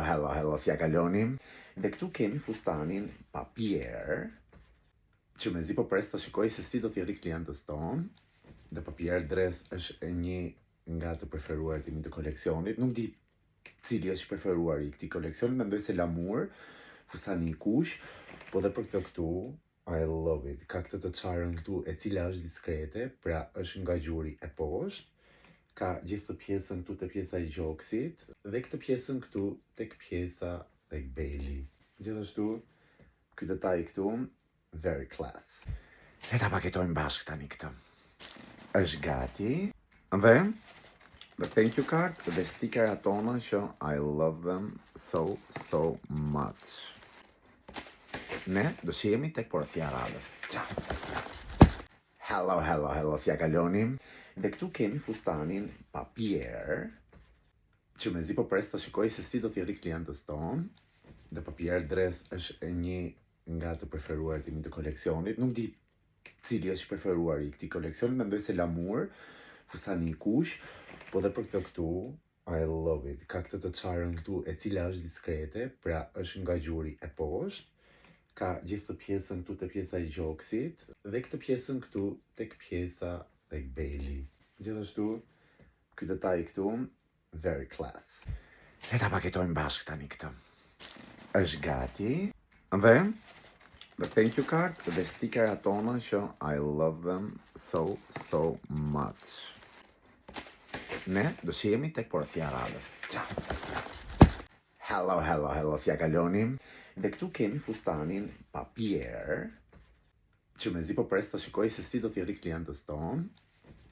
Hello, si ja kaloni? Dhe këtu kemi fustanin papier, që mezi po pres të shikoj se si do t'i rri klientës tonë. Dhe papier dres është një nga të preferuarit imi të koleksionit. Nuk di cili është preferuari i këtij koleksioni, mendoj se Lamur, fustani i kush, po dhe për këtë këtu, I love it. Ka këtë të çarën këtu e cila është diskrete, pra është nga gjuri e poshtë. Ka gjithë të pjesën këtu të pjesa i gjoksit dhe këtë pjesën këtu tek pjesa tek beli. Gjithashtu, ky detaj këtu, very class. Le ta paketojmë bashkë tani këtë. Është gati. Dhe the thank you card dhe stikerat tona që I love them so much. Ne do shihemi tek porosia radhës. Ciao. Hello, si ja kaloni? Dhe këtu kemi fustanin papier, që mezi po pres të shikoj se si do t'i rri klientës tonë. Dhe papier dres është një nga të preferuarit imi të koleksionit. Nuk di cili është preferuari i këtij koleksioni, mendoj se Lamur, fustani i kush, po dhe për këtë këtu, I love it. Ka këtë të çarën këtu e cila është diskrete, pra është nga gjuri e poshtë. Ka gjithë të pjesën këtu të pjesa i gjoksit dhe këtë pjesën këtu tek pjesa tek beli. Gjithashtu, ky detaj këtu, very class. Le ta paketojmë bashkë tani këtë. Është gati. Dhe the thank you card dhe stikerat tona që I love them so much. Ne do shihemi tek porosia radhës. Ciao. Hello, si ja kaloni? Dhe këtu kemi fustanin papier, që mezi po pres të shikoj se si do t'i rri klientës tonë.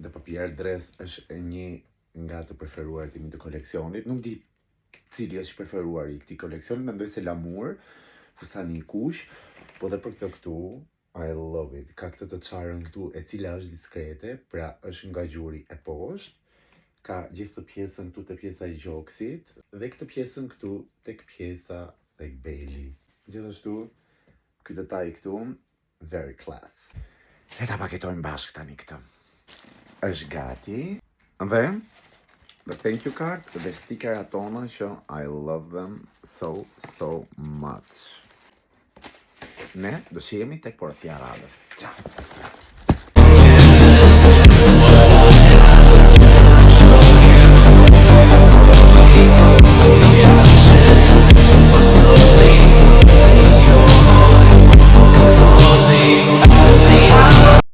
Dhe papier dres është një nga të preferuarit imi të koleksionit. Nuk di cili është preferuari i këtij koleksioni, mendoj se Lamur, fustani i kush, po dhe për këtë këtu, I love it. Ka këtë të çarën këtu e cila është diskrete, pra është nga gjuri e poshtë. Ka gjithë të pjesën këtu të pjesa i gjoksit dhe këtë pjesën këtu tek pjesa tek beli. Gjithashtu, ky detaj këtu, very class. Le ta paketojmë bashkë tani këtë. Është gati. Dhe the thank you card dhe stikerat tona që I love them so much. Ne do shihemi tek porosia radhës. Ciao.